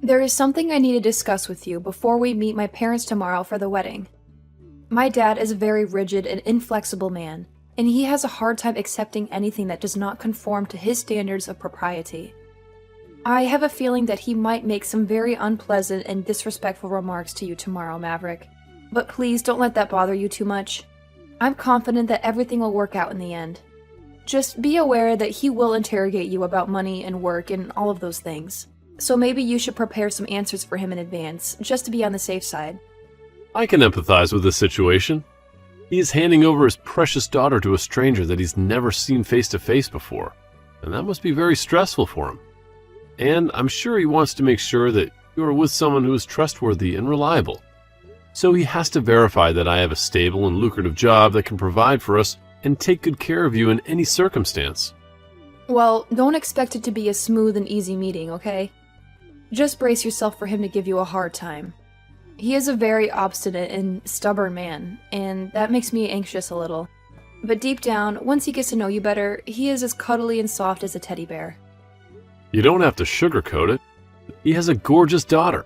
There is something I need to discuss with you before we meet my parents tomorrow for the wedding. My dad is a very rigid and inflexible man, and he has a hard time accepting anything that does not conform to his standards of propriety. I have a feeling that he might make some very unpleasant and disrespectful remarks to you tomorrow, Maverick. But please don't let that bother you too much. I'm confident that everything will work out in the end. Just be aware that he will interrogate you about money and work and all of those things. So maybe you should prepare some answers for him in advance, just to be on the safe side. I can empathize with this situation. He is handing over his precious daughter to a stranger that he's never seen face to face before, and that must be very stressful for him. And I'm sure he wants to make sure that you are with someone who is trustworthy and reliable. So he has to verify that I have a stable and lucrative job that can provide for us and take good care of you in any circumstance. Well, don't expect it to be a smooth and easy meeting, okay? Just brace yourself for him to give you a hard time. He is a very obstinate and stubborn man, and that makes me anxious a little. But deep down, once he gets to know you better, he is as cuddly and soft as a teddy bear. You don't have to sugarcoat it. He has a gorgeous daughter,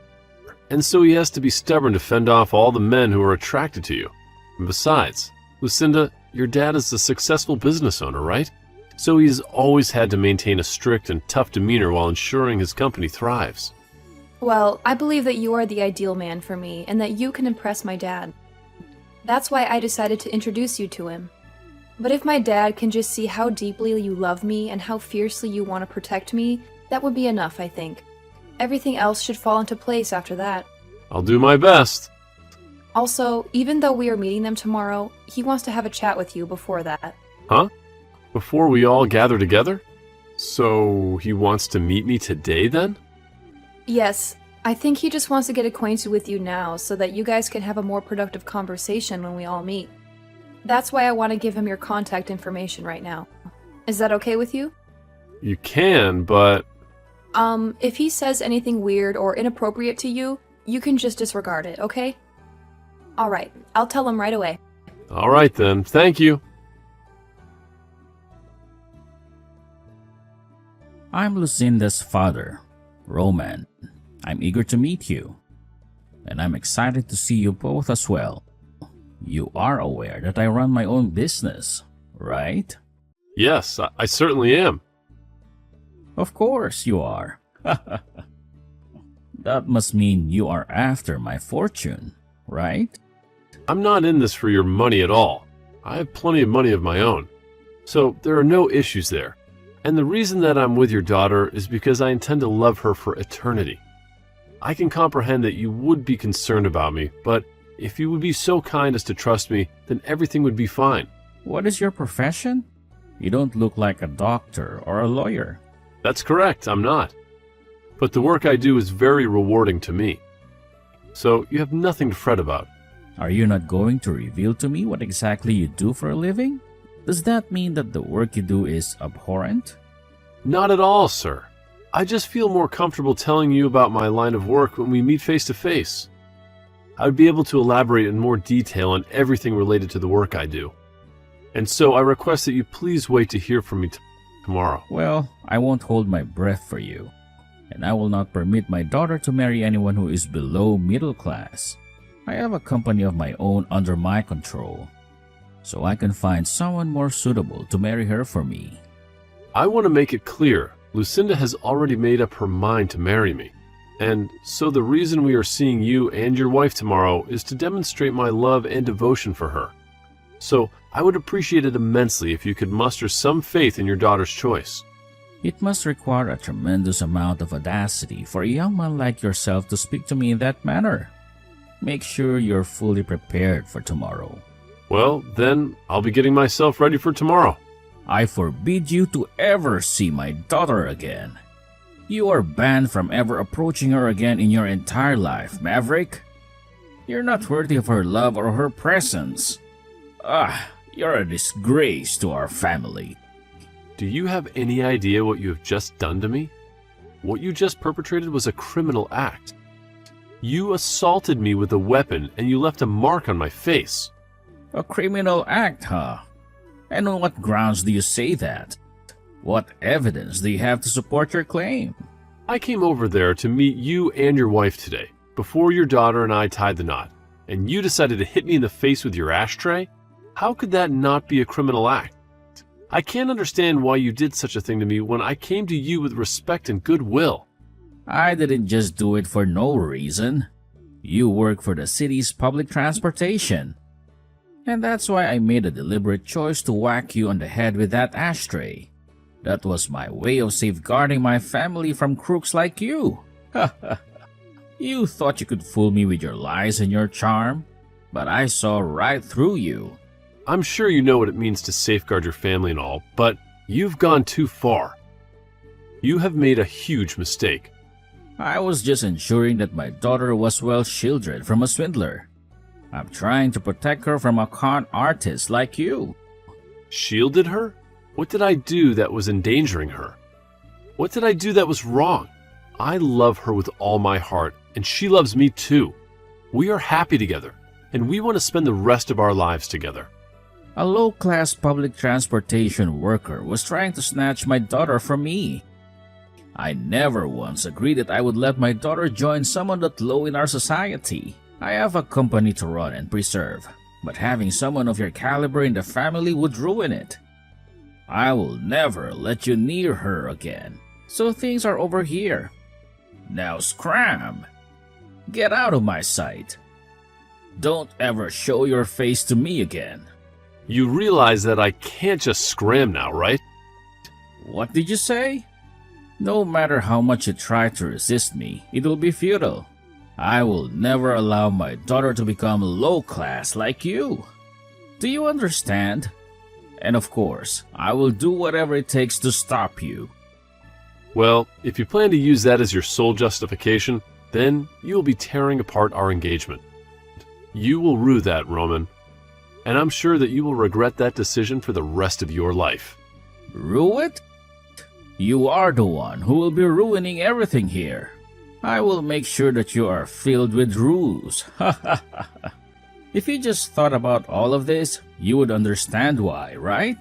and so he has to be stubborn to fend off all the men who are attracted to you. And besides, Lucinda, your dad is a successful business owner, right? So he's always had to maintain a strict and tough demeanor while ensuring his company thrives. Well, I believe that you are the ideal man for me, and that you can impress my dad. That's why I decided to introduce you to him. But if my dad can just see how deeply you love me and how fiercely you want to protect me, that would be enough, I think. Everything else should fall into place after that. I'll do my best. Also, even though we are meeting them tomorrow, he wants to have a chat with you before that. Huh? Before we all gather together? So he wants to meet me today then? Yes, I think he just wants to get acquainted with you now so that you guys can have a more productive conversation when we all meet. That's why I want to give him your contact information right now. Is that okay with you? You can, but... If he says anything weird or inappropriate to you, you can just disregard it, okay? Alright, I'll tell him right away. Alright then, thank you. I'm Lucinda's father, Roman. I'm eager to meet you, and I'm excited to see you both as well. You are aware that I run my own business, right? Yes, I certainly am. Of course you are. That must mean you are after my fortune, right? I'm not in this for your money at all. I have plenty of money of my own. So there are no issues there. And the reason that I'm with your daughter is because I intend to love her for eternity. I can comprehend that you would be concerned about me, but if you would be so kind as to trust me, then everything would be fine. What is your profession? You don't look like a doctor or a lawyer. That's correct, I'm not. But the work I do is very rewarding to me. So you have nothing to fret about. Are you not going to reveal to me what exactly you do for a living? Does that mean that the work you do is abhorrent? Not at all, sir. I just feel more comfortable telling you about my line of work when we meet face to face. I would be able to elaborate in more detail on everything related to the work I do. And so I request that you please wait to hear from me tomorrow. Well, I won't hold my breath for you, and I will not permit my daughter to marry anyone who is below middle class. I have a company of my own under my control, so I can find someone more suitable to marry her for me. I want to make it clear, Lucinda has already made up her mind to marry me. And so the reason we are seeing you and your wife tomorrow is to demonstrate my love and devotion for her. So I would appreciate it immensely if you could muster some faith in your daughter's choice. It must require a tremendous amount of audacity for a young man like yourself to speak to me in that manner. Make sure you're fully prepared for tomorrow. Well, then I'll be getting myself ready for tomorrow. I forbid you to ever see my daughter again. You are banned from ever approaching her again in your entire life, Maverick. You're not worthy of her love or her presence. You're a disgrace to our family. Do you have any idea what you have just done to me? What you just perpetrated was a criminal act. You assaulted me with a weapon and you left a mark on my face. A criminal act, huh? And on what grounds do you say that? What evidence do you have to support your claim? I came over there to meet you and your wife today, before your daughter and I tied the knot, and you decided to hit me in the face with your ashtray? How could that not be a criminal act? I can't understand why you did such a thing to me when I came to you with respect and goodwill. I didn't just do it for no reason. You work for the city's public transportation. And that's why I made a deliberate choice to whack you on the head with that ashtray. That was my way of safeguarding my family from crooks like you. You thought you could fool me with your lies and your charm, but I saw right through you. I'm sure you know what it means to safeguard your family and all, but you've gone too far. You have made a huge mistake. I was just ensuring that my daughter was well shielded from a swindler. I'm trying to protect her from a con artist like you. Shielded her? What did I do that was endangering her? What did I do that was wrong? I love her with all my heart, and she loves me too. We are happy together, and we want to spend the rest of our lives together. A low-class public transportation worker was trying to snatch my daughter from me. I never once agreed that I would let my daughter join someone that low in our society. I have a company to run and preserve, but having someone of your caliber in the family would ruin it. I will never let you near her again, so things are over here. Now scram! Get out of my sight. Don't ever show your face to me again. You realize that I can't just scram now, right? What did you say? No matter how much you try to resist me, it will be futile. I will never allow my daughter to become low class like you. Do you understand? And of course, I will do whatever it takes to stop you. Well, if you plan to use that as your sole justification, then you will be tearing apart our engagement. You will rue that, Roman. And I'm sure that you will regret that decision for the rest of your life. Rue it? You are the one who will be ruining everything here. I will make sure that you are filled with ruse. If you just thought about all of this, you would understand why, right?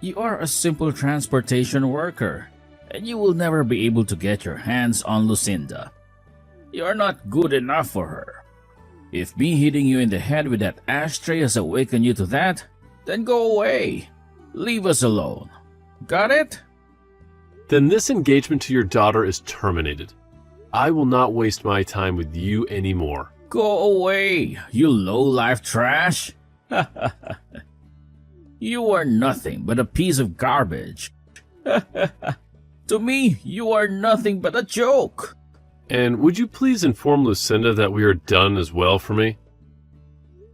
You are a simple transportation worker, and you will never be able to get your hands on Lucinda. You are not good enough for her. If me hitting you in the head with that ashtray has awakened you to that, then go away. Leave us alone. Got it? Then this engagement to your daughter is terminated. I will not waste my time with you anymore. Go away, you low-life trash. You are nothing but a piece of garbage. To me, you are nothing but a joke. And would you please inform Lucinda that we are done as well for me?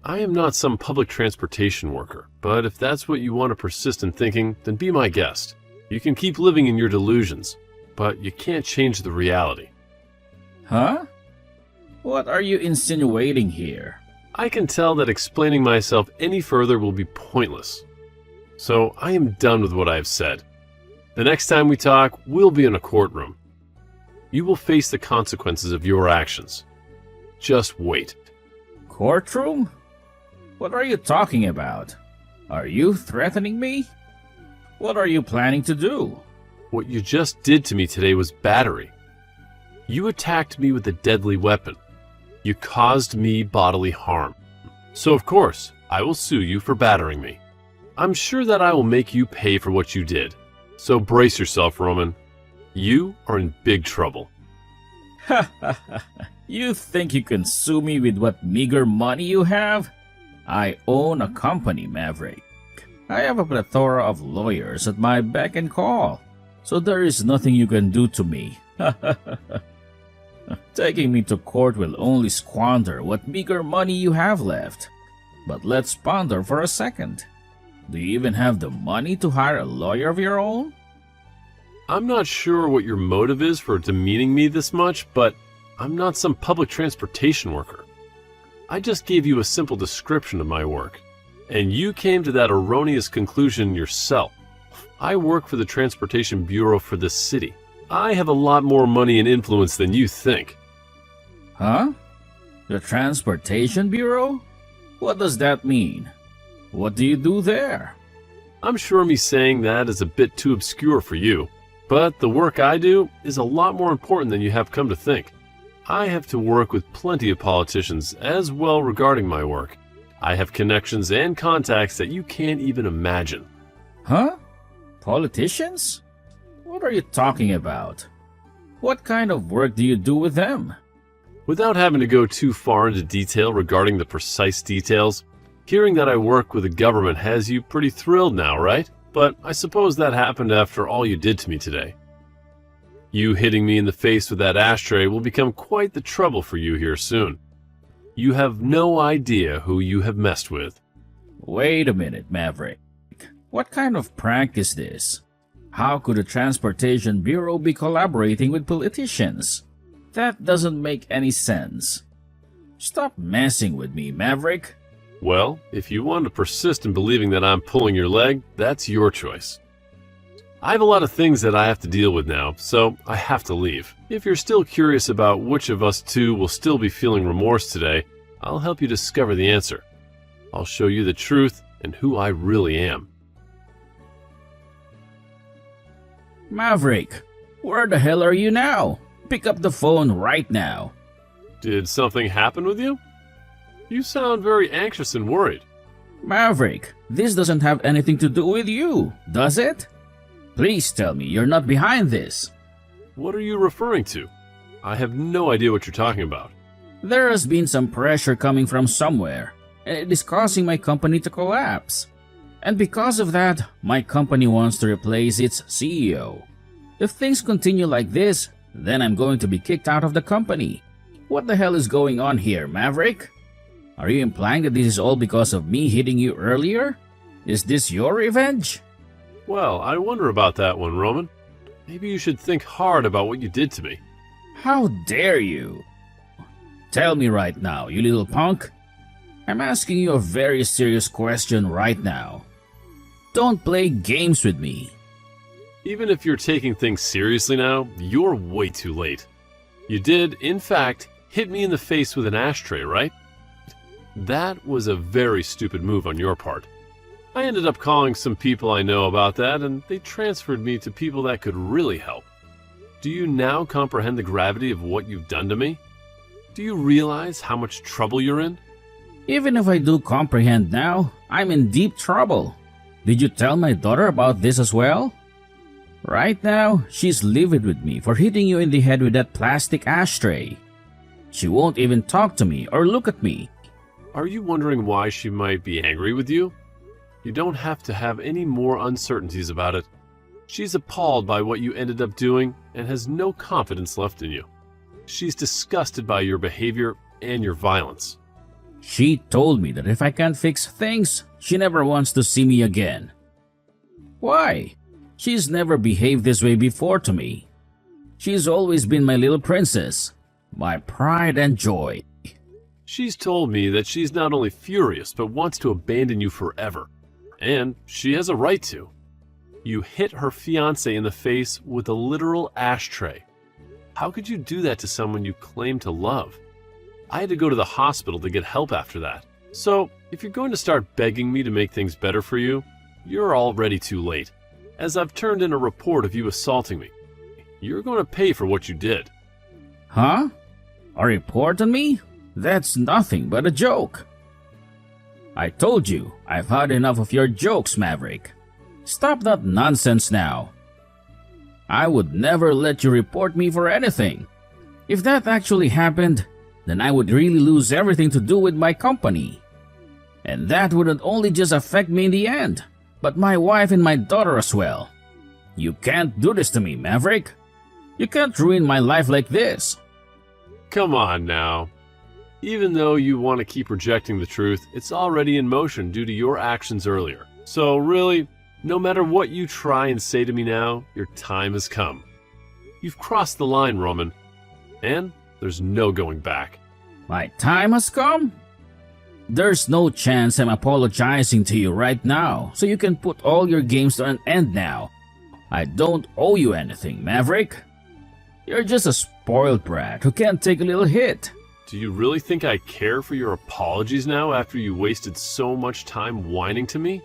I am not some public transportation worker, but if that's what you want to persist in thinking, then be my guest. You can keep living in your delusions, but you can't change the reality. Huh? What are you insinuating here? I can tell that explaining myself any further will be pointless. So I am done with what I have said. The next time we talk, we'll be in a courtroom. You will face the consequences of your actions. Just wait. Courtroom? What are you talking about? Are you threatening me? What are you planning to do? What you just did to me today was battery. You attacked me with a deadly weapon. You caused me bodily harm. So of course, I will sue you for battering me. I'm sure that I will make you pay for what you did. So brace yourself, Roman. You are in big trouble. You think you can sue me with what meager money you have? I own a company, Maverick. I have a plethora of lawyers at my beck and call, so there is nothing you can do to me. Taking me to court will only squander what meager money you have left. But let's ponder for a second. Do you even have the money to hire a lawyer of your own? I'm not sure what your motive is for demeaning me this much, but I'm not some public transportation worker. I just gave you a simple description of my work, and you came to that erroneous conclusion yourself. I work for the Transportation Bureau for this city. I have a lot more money and influence than you think. Huh? The Transportation Bureau? What does that mean? What do you do there? I'm sure me saying that is a bit too obscure for you. But the work I do is a lot more important than you have come to think. I have to work with plenty of politicians as well regarding my work. I have connections and contacts that you can't even imagine. Huh? Politicians? What are you talking about? What kind of work do you do with them? Without having to go too far into detail regarding the precise details, hearing that I work with the government has you pretty thrilled now, right? But I suppose that happened after all you did to me today. You hitting me in the face with that ashtray will become quite the trouble for you here soon. You have no idea who you have messed with. Wait a minute, Maverick. What kind of prank is this? How could the Transportation Bureau be collaborating with politicians? That doesn't make any sense. Stop messing with me, Maverick. Well, if you want to persist in believing that I'm pulling your leg, that's your choice. I have a lot of things that I have to deal with now, so I have to leave. If you're still curious about which of us two will still be feeling remorse today, I'll help you discover the answer. I'll show you the truth and who I really am. Maverick, where the hell are you now? Pick up the phone right now. Did something happen with you? You sound very anxious and worried. Maverick, this doesn't have anything to do with you, does it? Please tell me you're not behind this. What are you referring to? I have no idea what you're talking about. There has been some pressure coming from somewhere, and it is causing my company to collapse. And because of that, my company wants to replace its CEO. If things continue like this, then I'm going to be kicked out of the company. What the hell is going on here, Maverick? Are you implying that this is all because of me hitting you earlier? Is this your revenge? Well, I wonder about that one, Roman. Maybe you should think hard about what you did to me. How dare you? Tell me right now, you little punk. I'm asking you a very serious question right now. Don't play games with me. Even if you're taking things seriously now, you're way too late. You did, in fact, hit me in the face with an ashtray, right? That was a very stupid move on your part. I ended up calling some people I know about that, and they transferred me to people that could really help. Do you now comprehend the gravity of what you've done to me? Do you realize how much trouble you're in? Even if I do comprehend now, I'm in deep trouble. Did you tell my daughter about this as well? Right now, she's livid with me for hitting you in the head with that plastic ashtray. She won't even talk to me or look at me. Are you wondering why she might be angry with you? You don't have to have any more uncertainties about it. She's appalled by what you ended up doing and has no confidence left in you. She's disgusted by your behavior and your violence. She told me that if I can't fix things, she never wants to see me again. Why? She's never behaved this way before to me. She's always been my little princess, my pride and joy. She's told me that she's not only furious but wants to abandon you forever. And she has a right to. You hit her fiancé in the face with a literal ashtray. How could you do that to someone you claim to love? I had to go to the hospital to get help after that. So, if you're going to start begging me to make things better for you, you're already too late, as I've turned in a report of you assaulting me. You're going to pay for what you did. Huh? A report on me? That's nothing but a joke. I told you, I've had enough of your jokes, Maverick. Stop that nonsense now. I would never let you report me for anything. If that actually happened, then I would really lose everything to do with my company. And that wouldn't only just affect me in the end, but my wife and my daughter as well. You can't do this to me, Maverick. You can't ruin my life like this. Come on now. Even though you want to keep rejecting the truth, it's already in motion due to your actions earlier. So really, no matter what you try and say to me now, your time has come. You've crossed the line, Roman, and there's no going back. My time has come? There's no chance I'm apologizing to you right now, so you can put all your games to an end now. I don't owe you anything, Maverick. You're just a spoiled brat who can't take a little hit. Do you really think I care for your apologies now after you wasted so much time whining to me?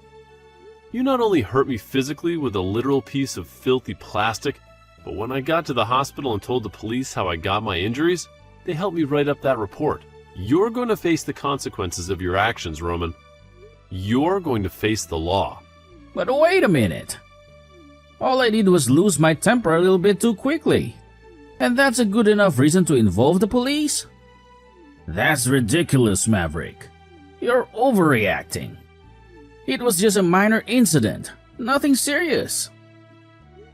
You not only hurt me physically with a literal piece of filthy plastic, But when I got to the hospital and told the police how I got my injuries, they helped me write up that report. You're going to face the consequences of your actions, Roman. You're going to face the law. But wait a minute. All I did was lose my temper a little bit too quickly. And that's a good enough reason to involve the police? That's ridiculous, Maverick. You're overreacting. It was just a minor incident, nothing serious.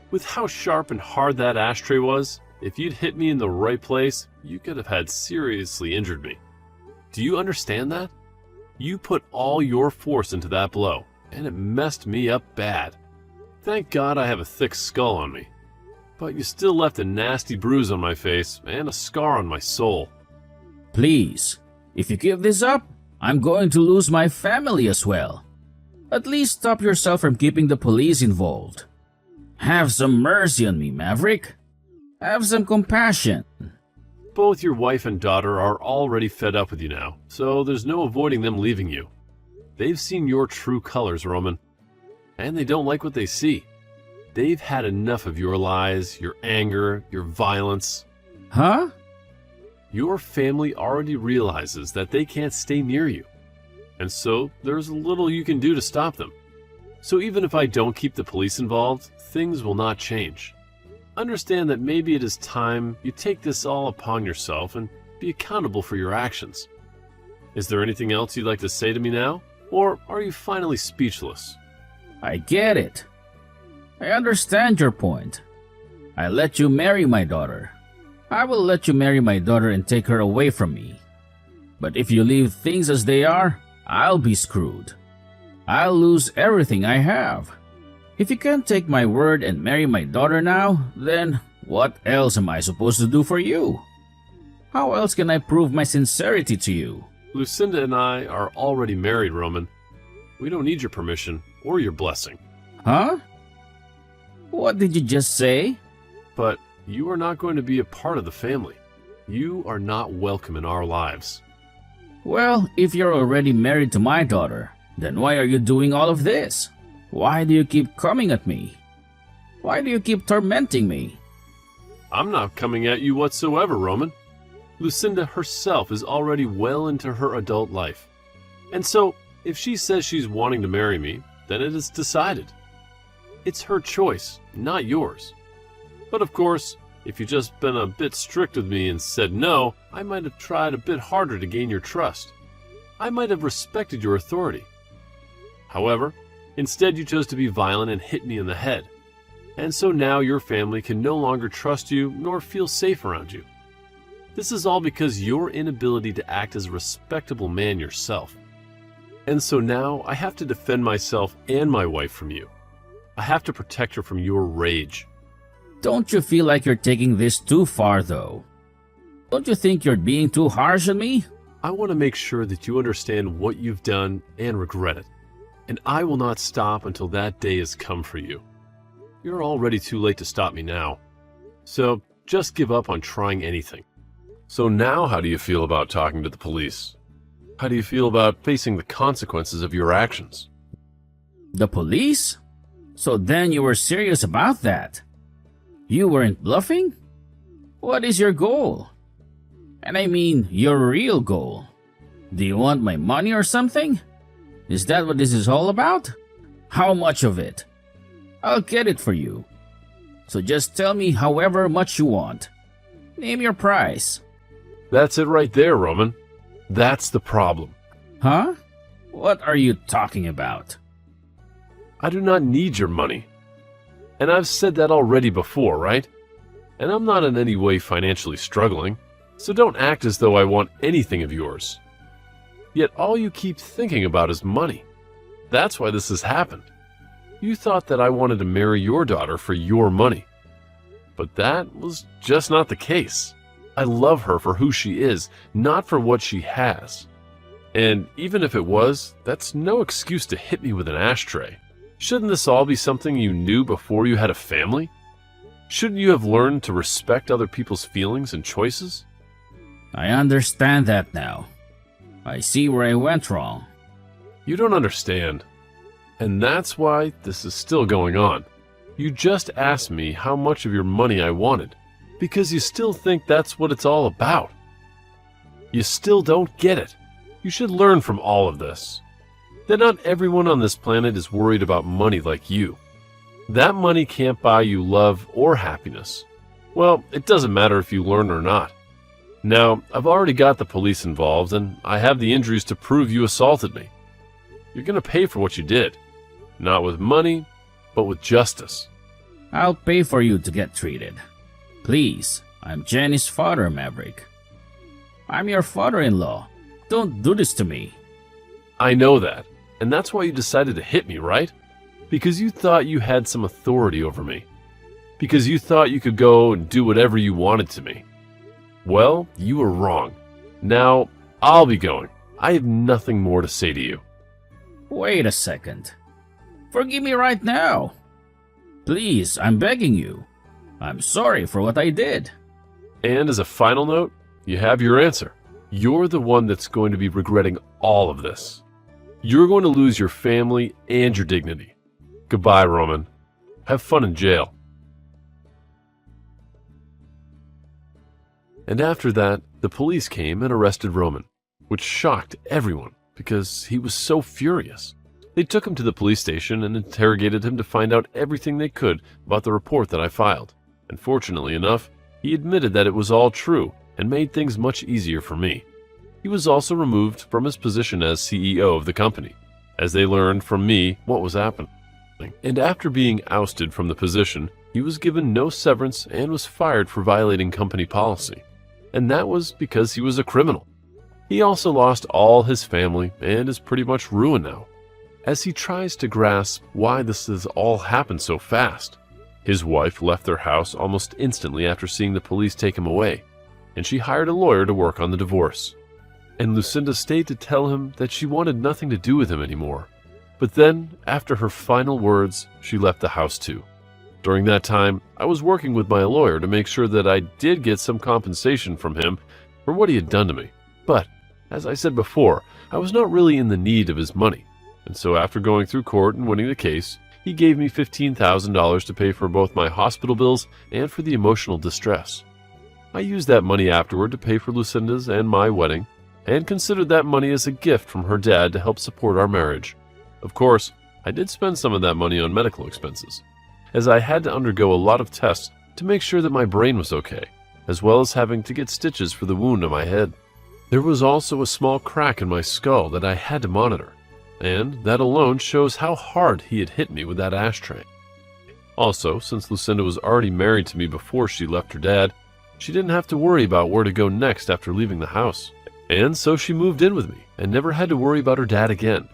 With how sharp and hard that ashtray was, if you'd hit me in the right place, you could have had seriously injured me. Do you understand that? You put all your force into that blow, and it messed me up bad. Thank God I have a thick skull on me. But you still left a nasty bruise on my face and a scar on my soul. Please, if you give this up, I'm going to lose my family as well. At least stop yourself from keeping the police involved. Have some mercy on me, Maverick. Have some compassion. Both your wife and daughter are already fed up with you now, so there's no avoiding them leaving you. They've seen your true colors, Roman, and they don't like what they see. They've had enough of your lies, your anger, your violence. Huh? Your family already realizes that they can't stay near you, and so there's little you can do to stop them. So even if I don't keep the police involved, things will not change. Understand that maybe it is time you take this all upon yourself and be accountable for your actions. Is there anything else you'd like to say to me now? Or are you finally speechless? I get it. I understand your point. I let you marry my daughter. I will let you marry my daughter and take her away from me. But if you leave things as they are, I'll be screwed. I'll lose everything I have. If you can't take my word and marry my daughter now, then what else am I supposed to do for you? How else can I prove my sincerity to you? Lucinda and I are already married, Roman. We don't need your permission or your blessing. Huh? What did you just say? But you are not going to be a part of the family. You are not welcome in our lives. Well, if you're already married to my daughter, then why are you doing all of this? Why do you keep coming at me? Why do you keep tormenting me? I'm not coming at you whatsoever, Roman. Lucinda herself is already well into her adult life. And so, if she says she's wanting to marry me, then it is decided. It's her choice, not yours. But of course, if you'd just been a bit strict with me and said no, I might have tried a bit harder to gain your trust. I might have respected your authority. However, instead you chose to be violent and hit me in the head. And so now your family can no longer trust you nor feel safe around you. This is all because your inability to act as a respectable man yourself. And so now I have to defend myself and my wife from you. I have to protect her from your rage. Don't you feel like you're taking this too far, though? Don't you think you're being too harsh on me? I want to make sure that you understand what you've done and regret it. And I will not stop until that day has come for you. You're already too late to stop me now. So just give up on trying anything. So now how do you feel about talking to the police? How do you feel about facing the consequences of your actions? The police? So then you were serious about that? You weren't bluffing? What is your goal? And I mean your real goal. Do you want my money or something? Is that what this is all about? How much of it? I'll get it for you. So just tell me however much you want. Name your price. That's it right there, Roman. That's the problem. Huh? What are you talking about? I do not need your money. And I've said that already before, right? And I'm not in any way financially struggling, so don't act as though I want anything of yours. Yet all you keep thinking about is money. That's why this has happened. You thought that I wanted to marry your daughter for your money. But that was just not the case. I love her for who she is, not for what she has. And even if it was, that's no excuse to hit me with an ashtray. Shouldn't this all be something you knew before you had a family? Shouldn't you have learned to respect other people's feelings and choices? I understand that now. I see where I went wrong. You don't understand. And that's why this is still going on. You just asked me how much of your money I wanted, because you still think that's what it's all about. You still don't get it. You should learn from all of this. That not everyone on this planet is worried about money like you. That money can't buy you love or happiness. Well, it doesn't matter if you learn or not. Now, I've already got the police involved, and I have the injuries to prove you assaulted me. You're going to pay for what you did. Not with money, but with justice. I'll pay for you to get treated. Please, I'm Jenny's father, Maverick. I'm your father-in-law. Don't do this to me. I know that, and that's why you decided to hit me, right? Because you thought you had some authority over me. Because you thought you could go and do whatever you wanted to me. Well, you were wrong. Now, I'll be going. I have nothing more to say to you. Wait a second. Forgive me right now. Please, I'm begging you. I'm sorry for what I did. And as a final note, you have your answer. You're the one that's going to be regretting all of this. You're going to lose your family and your dignity. Goodbye, Roman. Have fun in jail. And after that, the police came and arrested Roman, which shocked everyone because he was so furious. They took him to the police station and interrogated him to find out everything they could about the report that I filed. And fortunately enough, he admitted that it was all true and made things much easier for me. He was also removed from his position as CEO of the company, as they learned from me what was happening. And after being ousted from the position, he was given no severance and was fired for violating company policy. And that was because he was a criminal. He also lost all his family and is pretty much ruined now, as he tries to grasp why this has all happened so fast. His wife left their house almost instantly after seeing the police take him away, and she hired a lawyer to work on the divorce. And Lucinda stayed to tell him that she wanted nothing to do with him anymore. But then, after her final words, she left the house too. During that time, I was working with my lawyer to make sure that I did get some compensation from him for what he had done to me. But, as I said before, I was not really in the need of his money. And so after going through court and winning the case, he gave me $15,000 to pay for both my hospital bills and for the emotional distress. I used that money afterward to pay for Lucinda's and my wedding, and considered that money as a gift from her dad to help support our marriage. Of course, I did spend some of that money on medical expenses, as I had to undergo a lot of tests to make sure that my brain was okay, as well as having to get stitches for the wound on my head. There was also a small crack in my skull that I had to monitor, and that alone shows how hard he had hit me with that ashtray. Also, since Lucinda was already married to me before she left her dad, she didn't have to worry about where to go next after leaving the house. And so she moved in with me and never had to worry about her dad again,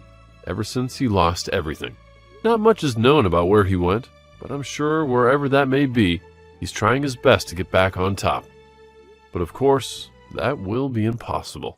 ever since he lost everything. Not much is known about where he went, but I'm sure wherever that may be, he's trying his best to get back on top. But of course, that will be impossible.